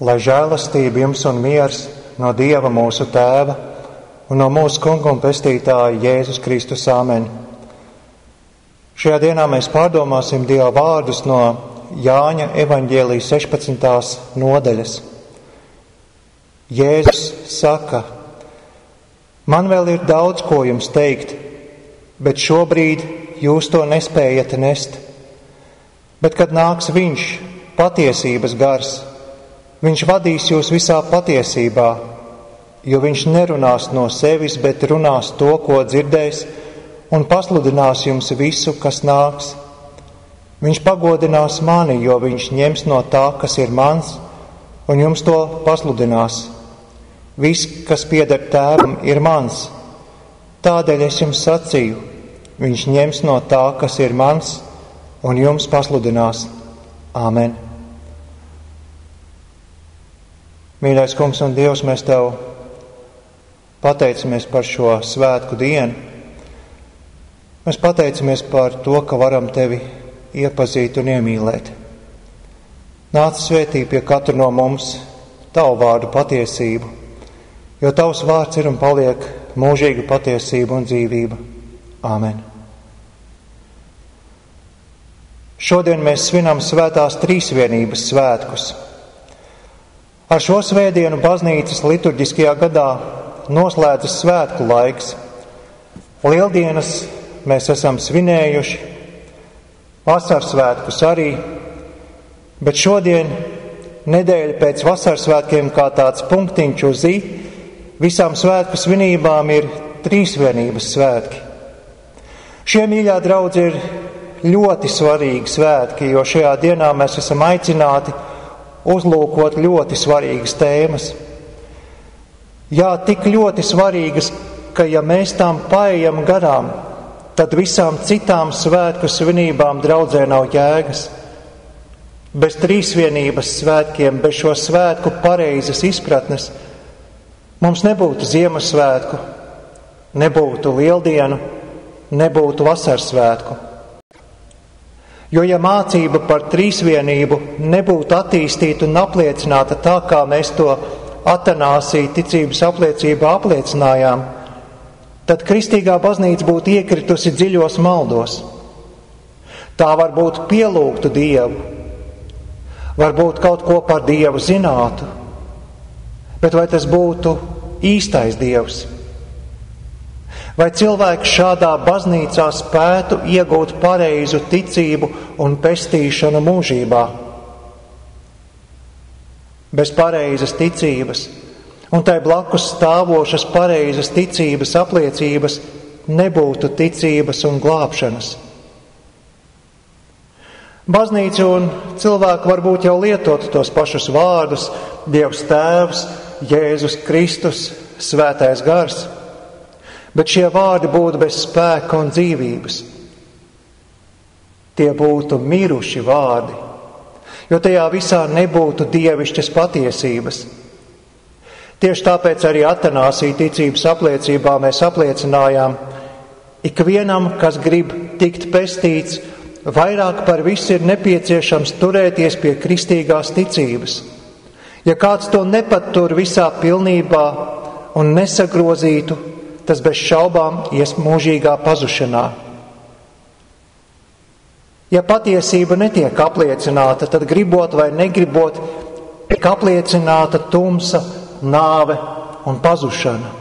Lai žēlastība jums un miers no Dieva mūsu Tēva un no mūsu Kunga un Pestītāja Jēzus Kristus. Āmen. Šajā dienā mēs pārdomāsim Dieva vārdus no Jāņa evaņģēlijas 16. nodaļas. Jēzus saka: man vēl ir daudz, ko jums teikt, bet šobrīd jūs to nespējat nest. Bet, kad nāks Viņš, patiesības gars, Viņš vadīs jūs visā patiesībā, jo Viņš nerunās no sevis, bet runās to, ko dzirdēs, un pasludinās jums visu, kas nāks. Viņš pagodinās mani, jo Viņš ņems no tā, kas ir mans, un jums to pasludinās. Viss, kas pieder Tēvam, ir mans. Tādēļ es jums sacīju, Viņš ņems no tā, kas ir mans, un jums pasludinās. Āmen. Mīļais Kungs un Dievs, mēs Tev pateicamies par šo svētku dienu. Mēs pateicamies par to, ka varam Tevi iepazīt un iemīlēt. Nāc svētī pie katra no mums Tavu vārdu patiesību, jo Tavs vārds ir un paliek mūžīga patiesība un dzīvība. Āmen. Šodien mēs svinam svētās trīsvienības svētkus. Ar šo svētdienu baznīcas liturģiskajā gadā noslēdzas svētku laiks. Lieldienas mēs esam svinējuši, vasarsvētkus arī, bet šodien, nedēļa pēc vasarsvētkiem, kā tāds punktiņš uz i, visām svētku svinībām ir trīsvienības svētki. Šie, mīļā draudzi, ir ļoti svarīgi svētki, jo šajā dienā mēs esam aicināti uzlūkot ļoti svarīgas tēmas. Jā, tik ļoti svarīgas, ka ja mēs tām paejam garām, tad visām citām svētku svinībām draudzē nav jēgas. Bez trīsvienības svētkiem, bez šo svētku pareizas izpratnes, mums nebūtu Ziemassvētku, nebūtu Lieldienu, nebūtu Vasarsvētku. Jo, ja mācība par trīsvienību nebūtu attīstīta un apliecināta tā, kā mēs to Atanāsija ticības apliecībā apliecinājām, tad kristīgā baznīca būtu iekritusi dziļos maldos. Tā varbūt pielūgtu Dievu, varbūt kaut ko par Dievu zinātu, bet vai tas būtu īstais Dievs? Vai cilvēks šādā baznīcā spētu iegūt pareizu ticību un pestīšanu mūžībā? Bez pareizas ticības un tai blakus stāvošas pareizas ticības apliecības nebūtu ticības un glābšanas. Baznīca un cilvēki varbūt jau lietot tos pašus vārdus: Dievs Tēvs, Jēzus Kristus, Svētais Gars. Bet šie vārdi būtu bez spēka un dzīvības. Tie būtu miruši vārdi, jo tajā visā nebūtu dievišķas patiesības. Tieši tāpēc arī Atanāsija ticības apliecībā mēs apliecinājām: ikvienam, kas grib tikt pestīts, vairāk par visu ir nepieciešams turēties pie kristīgās ticības. Ja kāds to nepatur visā pilnībā un nesagrozītu, tas bez šaubām ies mūžīgā pazušanā. Ja patiesība netiek apliecināta, tad gribot vai negribot, tiek apliecināta tumsa, nāve un pazušana.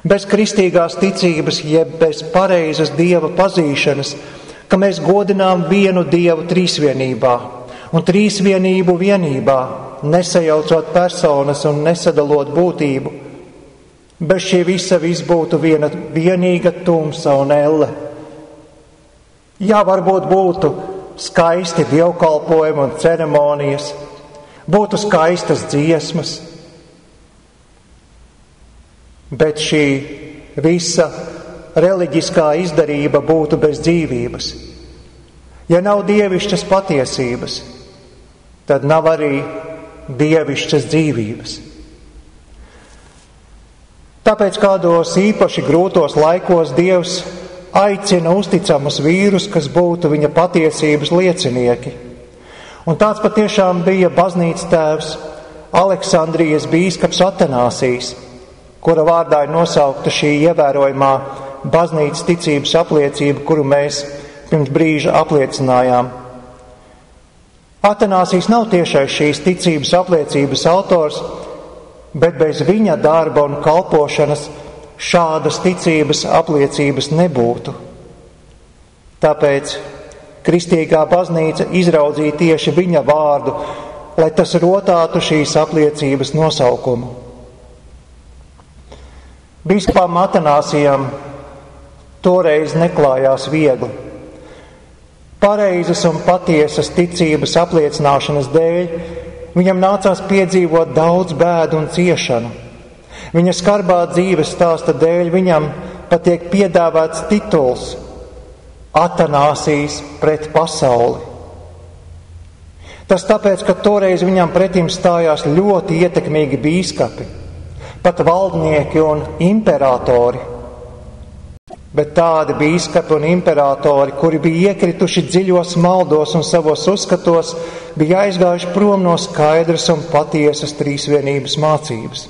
Bez kristīgās ticības, jeb bez pareizas Dieva pazīšanas, ka mēs godinām vienu Dievu trīsvienībā un trīsvienību vienībā, nesajaucot personas un nesadalot būtību. Bez šī visa viss būtu viena vienīga tumsa un elle. Jā, varbūt būtu skaisti dievkalpojumi un ceremonijas, būtu skaistas dziesmas, bet šī visa reliģiskā izdarība būtu bez dzīvības. Ja nav dievišķas patiesības, tad nav arī dievišķas dzīvības. Tāpēc kādos īpaši grūtos laikos Dievs aicina uzticamus vīrus, kas būtu viņa patiesības liecinieki. Un tāds patiešām bija baznīcas tēvs Aleksandrijas bīskaps Atanāsijs, kura vārdā ir nosaukta šī ievērojamā baznīcas ticības apliecība, kuru mēs pirms brīža apliecinājām. Atanāsijs nav tiešais šīs ticības apliecības autors, bet bez viņa darba un kalpošanas šādas ticības apliecības nebūtu. Tāpēc kristīgā baznīca izraudzīja tieši viņa vārdu, lai tas rotātu šīs apliecības nosaukumu. Bīskapam Atanāsijam toreiz neklājās viegli. Pareizas un patiesas ticības apliecināšanas dēļ viņam nācās piedzīvot daudz bēdu un ciešanu. Viņa skarbā dzīves stāsta dēļ viņam pat tiek piedāvāts tituls Atanāsijs pret pasauli. Tas tāpēc, ka toreiz viņam pretim stājās ļoti ietekmīgi bīskapi, pat valdnieki un imperatori. Bet tādi bīskapi un imperatori, kuri bija iekrituši dziļos maldos un savos uzskatos, bija aizgājuši prom no skaidras un patiesas trīsvienības mācības.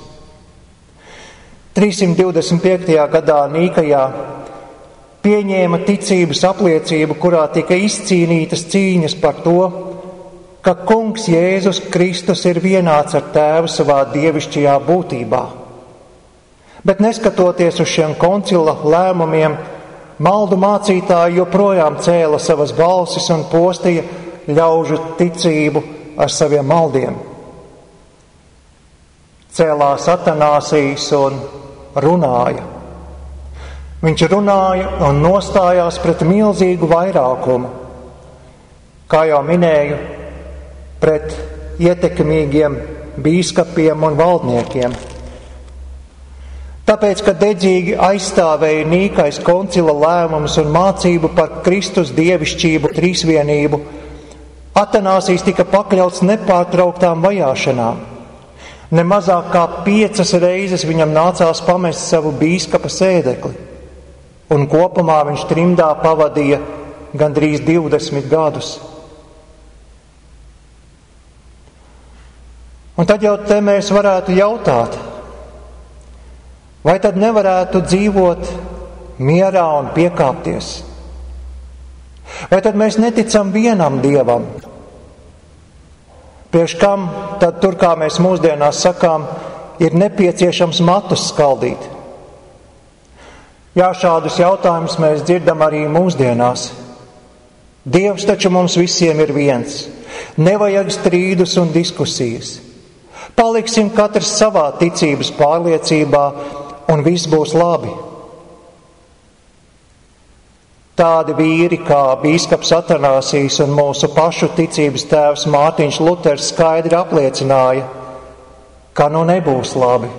325. gadā Nīkajā pieņēma ticības apliecību, kurā tika izcīnītas cīņas par to, ka Kungs Jēzus Kristus ir vienāds ar Tēvu savā dievišķajā būtībā. Bet neskatoties uz šiem koncila lēmumiem, maldu mācītāji joprojām cēla savas balsis un postīja ļaužu ticību ar saviem maldiem. Cēlās Atanāsijs un runāja. Viņš runāja un nostājās pret milzīgu vairākumu. Kā jau minēju, pret ietekmīgiem bīskapiem un valdniekiem. Tāpēc, ka dedzīgi aizstāvēja Nīkais koncila lēmumus un mācību par Kristus dievišķību, trīsvienību, Atanāsijs tika pakļauts nepārtrauktām vajāšanām. Ne mazāk kā 5 reizes viņam nācās pamest savu bīskapa sēdekli, un kopumā viņš trimdā pavadīja gandrīz 20 gadus. Un tad jau te mēs varētu jautāt, vai tad nevarētu dzīvot mierā un piekāpties? Vai tad mēs neticam vienam Dievam? Priekš kam tad tur, kā mēs mūsdienās sakām, ir nepieciešams matus skaldīt? Jā, šādus jautājumus mēs dzirdam arī mūsdienās. Dievs taču mums visiem ir viens. Nevajag strīdus un diskusijas. Paliksim katrs savā ticības pārliecībā, un viss būs labi. Tādi vīri kā bīskaps Atanāsijs un mūsu pašu ticības tēvs Mārtiņš Luters skaidri apliecināja, ka nu nebūs labi.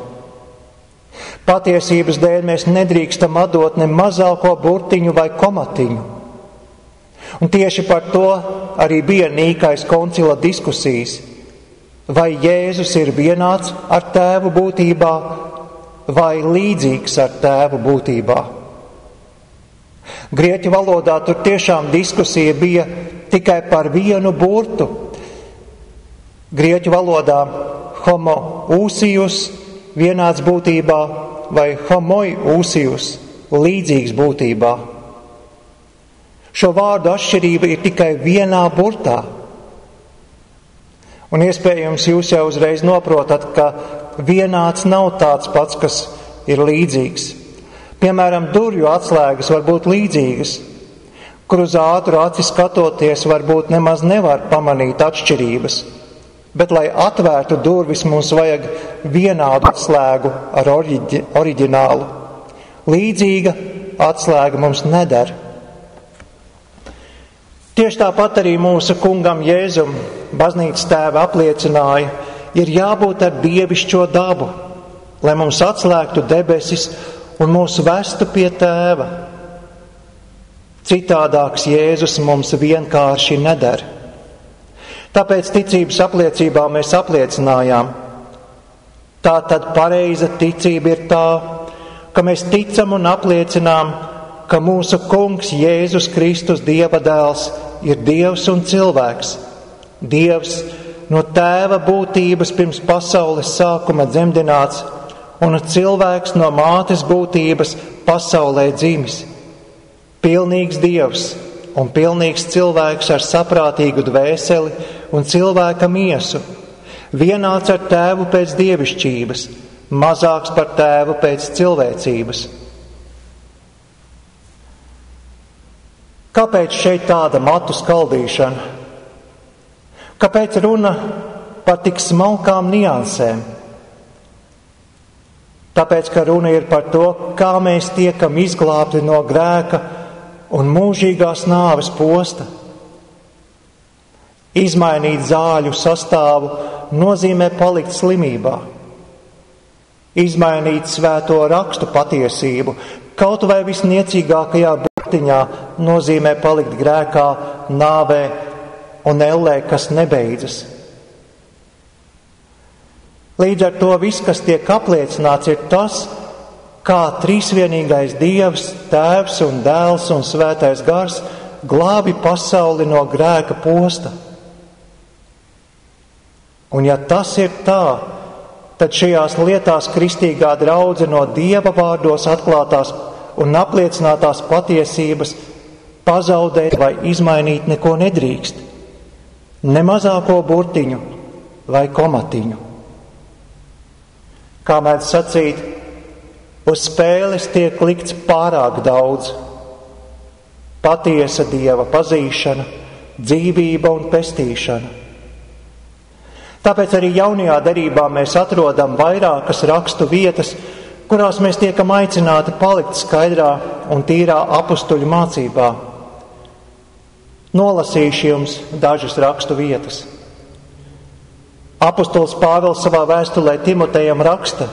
Patiesības dēļ mēs nedrīkstam atdot ne mazāko burtiņu vai komatiņu. Un tieši par to arī bija Nīkais koncila diskusijas. Vai Jēzus ir vienāds ar Tēvu būtībā vai līdzīgs ar Tēvu būtībā? Grieķu valodā tur tiešām diskusija bija tikai par vienu burtu. Grieķu valodā homo ūsijus vienāds būtībā vai homoi ūsijus līdzīgs būtībā. Šo vārdu atšķirība ir tikai vienā burtā. Un iespējams jūs jau uzreiz noprotat, ka vienāds nav tāds pats, kas ir līdzīgs. Piemēram, durvju atslēgas var būt līdzīgas, kur uz ātru aci skatoties varbūt nemaz nevar pamanīt atšķirības. Bet, lai atvērtu durvis, mums vajag vienādu atslēgu ar oriģinālu. Līdzīga atslēga mums neder. Tieši tāpat arī mūsu kungam Jēzum baznīcas tēva apliecināja, ir jābūt ar dievišķo dabu, lai mums atslēgtu debesis un mūs vestu pie tēva. Citādāks Jēzus mums vienkārši neder. Tāpēc ticības apliecībā mēs apliecinājām. Tā tad pareiza ticība ir tā, ka mēs ticam un apliecinām, ka mūsu kungs Jēzus Kristus Dieva dēls ir Dievs un cilvēks. Dievs no Tēva būtības pirms pasaules sākuma dzemdināts, un cilvēks no mātes būtības pasaulē dzimis. Pilnīgs Dievs un pilnīgs cilvēks ar saprātīgu dvēseli un cilvēka miesu, vienāds ar Tēvu pēc dievišķības, mazāks par Tēvu pēc cilvēcības. Kāpēc šeit tāda matu skaldīšana? Kāpēc runa par tik smalkām niansēm? Tāpēc, ka runa ir par to, kā mēs tiekam izglābti no grēka un mūžīgās nāves posta. Izmainīt zāļu sastāvu nozīmē palikt slimībā. Izmainīt svēto rakstu patiesību, kaut vai visniecīgākajā burtiņā, nozīmē palikt grēkā, nāvē un ellē, kas nebeidzas. Līdz ar to viss, kas tiek apliecināts, ir tas, kā trīsvienīgais Dievs, Tēvs un Dēls un Svētais Gars glābi pasauli no grēka posta. Un ja tas ir tā, tad šajās lietās kristīgā draudze no Dieva vārdos atklātās un apliecinātās patiesības pazaudēt vai izmainīt neko nedrīkst, ne mazāko burtiņu vai komatiņu. Kā mēdz sacīt, uz spēles tiek likts pārāk daudz. Patiesa Dieva pazīšana, dzīvība un pestīšana. Tāpēc arī jaunajā derībā mēs atrodam vairākas rakstu vietas, kurās mēs tiekam aicināti palikt skaidrā un tīrā apustuļu mācībā. Nolasīšu jums dažas rakstu vietas. Apustulis Pāvils savā vēstulē Timotejam raksta: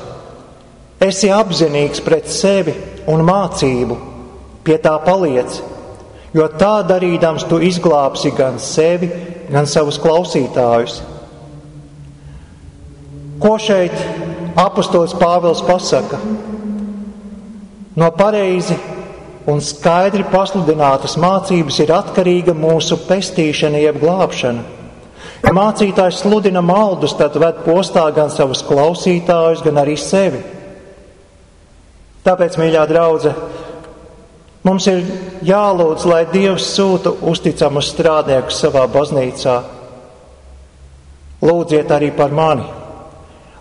esi apzinīgs pret sevi un mācību, pie tā paliec, jo tā darīdams tu izglābsi gan sevi, gan savus klausītājus. Ko šeit apustulis Pāvils pasaka? No pareizi un skaidri pasludinātas mācības ir atkarīga mūsu pestīšana jeb glābšana. Ja mācītājs sludina maldus, tad ved postā gan savus klausītājus, gan arī sevi. Tāpēc, mīļā draudze, mums ir jālūdz, lai Dievs sūta uzticamus strādniekus savā baznīcā. Lūdziet arī par mani,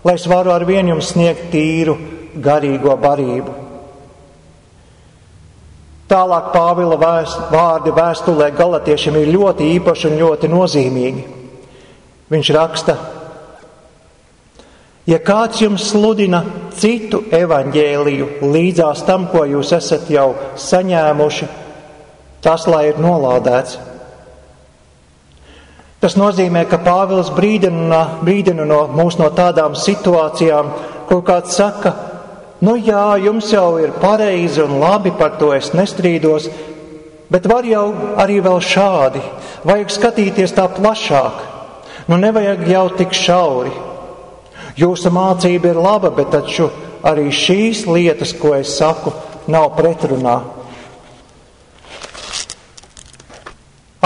lai es varu ar vienu jums sniegt tīru, garīgo barību. Tālāk Pāvila vārdi vēstulē Galatiešiem ir ļoti īpaši un ļoti nozīmīgi. Viņš raksta: ja kāds jums sludina citu evaņģēliju līdzās tam, ko jūs esat jau saņēmuši, tas lai ir nolādēts. Tas nozīmē, ka Pāvils brīdina mūs no tādām situācijām, kur kāds saka: nu jā, jums jau ir pareizi un labi, par to es nestrīdos, bet var jau arī vēl šādi, vajag skatīties tā plašāk. Nu nevajag jau tik šauri. Jūsu mācība ir laba, bet taču arī šīs lietas, ko es saku, nav pretrunā.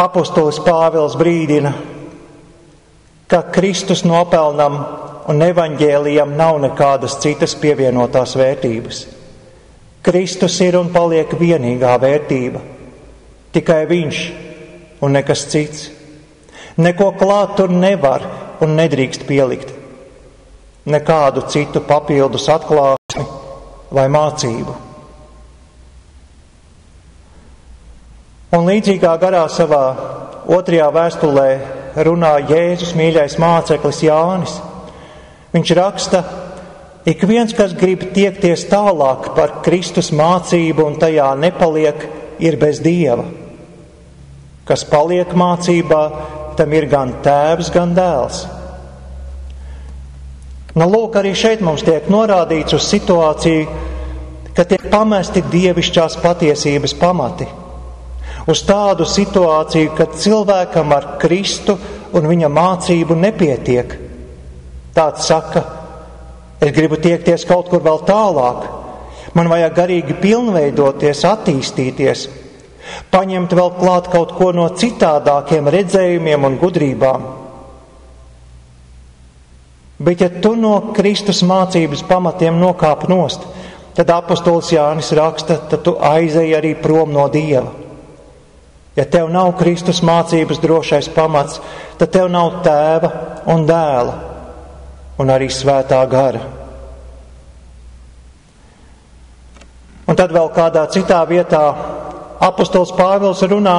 Apustulis Pāvils brīdina, ka Kristus nopelnam un evaņģēlijam nav nekādas citas pievienotās vērtības. Kristus ir un paliek vienīgā vērtība. Tikai Viņš un nekas cits. Neko klāt tur nevar un nedrīkst pielikt. Nekādu citu papildus atklāsmi vai mācību. Un līdzīgā garā savā otrajā vēstulē runā Jēzus mīļais māceklis Jānis. Viņš raksta: ik viens, kas grib tiekties tālāk par Kristus mācību un tajā nepaliek, ir bez Dieva. Kas paliek mācībā, tam ir gan Tēvs, gan Dēls. Nu, lūk, arī šeit mums tiek norādīts uz situāciju, ka tiek pamesti dievišķās patiesības pamati. Uz tādu situāciju, kad cilvēkam ar Kristu un viņa mācību nepietiek. Tāds saka: es gribu tiekties kaut kur vēl tālāk. Man vajag garīgi pilnveidoties, attīstīties, paņemt vēl klāt kaut ko no citādākiem redzējumiem un gudrībām. Bet ja tu no Kristus mācības pamatiem nokāp nost, tad apostols Jānis raksta, tad tu aizej arī prom no Dieva. Ja tev nav Kristus mācības drošais pamats, tad tev nav Tēva un Dēla un arī Svētā gara. Un tad vēl kādā citā vietā apostols Pāvils runā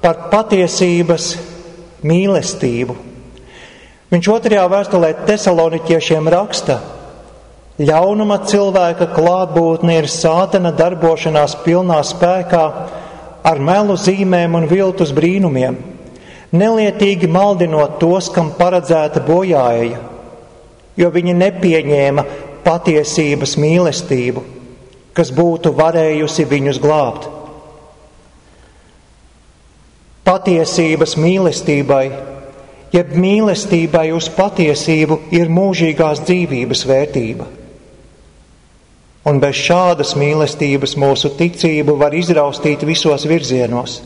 par patiesības mīlestību. Viņš 2. vēstulē Tesaloniķiešiem raksta: ļaunuma cilvēka klātbūtne ir sātana darbošanās pilnā spēkā ar melu zīmēm un viltus brīnumiem, nelietīgi maldinot tos, kam paredzēta bojāeja, jo viņi nepieņēma patiesības mīlestību, kas būtu varējusi viņus glābt. Patiesības mīlestībai, jeb mīlestībai uz patiesību, ir mūžīgās dzīvības vērtība. Un bez šādas mīlestības mūsu ticību var izraustīt visos virzienos.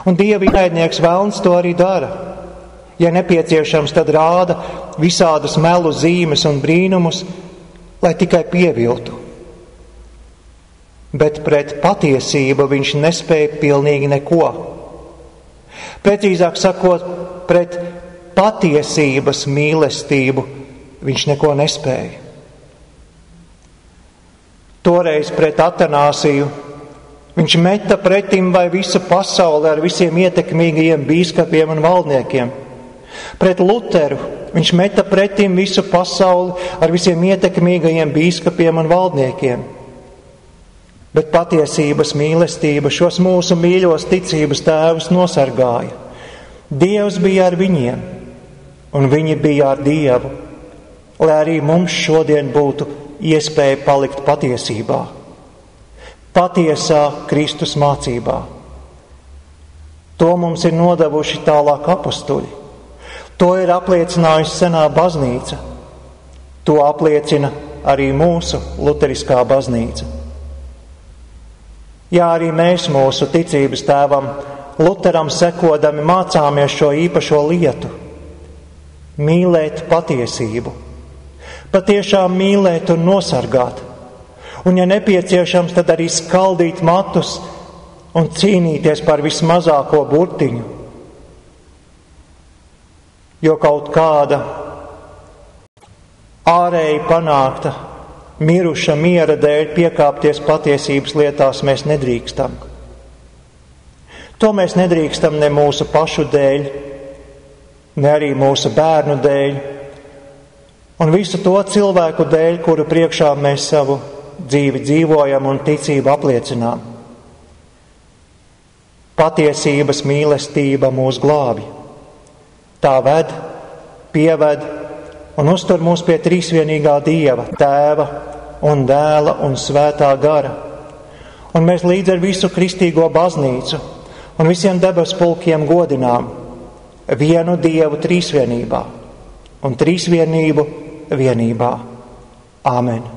Un Dieva ienaidnieks velns to arī dara. Ja nepieciešams, tad rāda visādas melu zīmes un brīnumus, lai tikai pieviltu. Bet pret patiesību viņš nespēja pilnīgi neko. Precīzāk sakot, pret patiesības mīlestību viņš neko nespēja. Toreiz pret Atanāsiju viņš meta pretim vai visu pasauli ar visiem ietekmīgajiem bīskapiem un valdniekiem. Pret Luteru viņš meta pretim visu pasauli ar visiem ietekmīgajiem bīskapiem un valdniekiem. Bet patiesības mīlestība šos mūsu mīļos ticības tēvus nosargāja. Dievs bija ar viņiem, un viņi bija ar Dievu, lai arī mums šodien būtu iespēja palikt patiesībā, patiesā Kristus mācībā. To mums ir nodevuši tālāk apustuļi. To ir apliecinājusi senā baznīca. To apliecina arī mūsu luteriskā baznīca. Ja arī mēs mūsu ticības tēvam Luteram sekodami mācāmies šo īpašo lietu – mīlēt patiesību, patiešām mīlēt un nosargāt, un ja nepieciešams, tad arī skaldīt matus un cīnīties par vismazāko burtiņu, jo kaut kāda ārēji panākta miruša miera dēļ piekāpties patiesības lietās mēs nedrīkstam. To mēs nedrīkstam ne mūsu pašu dēļ, ne arī mūsu bērnu dēļ, un visu to cilvēku dēļ, kuru priekšā mēs savu dzīvi dzīvojam un ticību apliecinām. Patiesības mīlestība mūs glābi. Tā ved, pieved un uztur mūs pie trīsvienīgā Dieva, Tēva un Dēla un Svētā gara. Un mēs līdz ar visu kristīgo baznīcu un visiem debesu pulkiem godinām vienu Dievu trīsvienībā un trīsvienību vienībā. Āmen.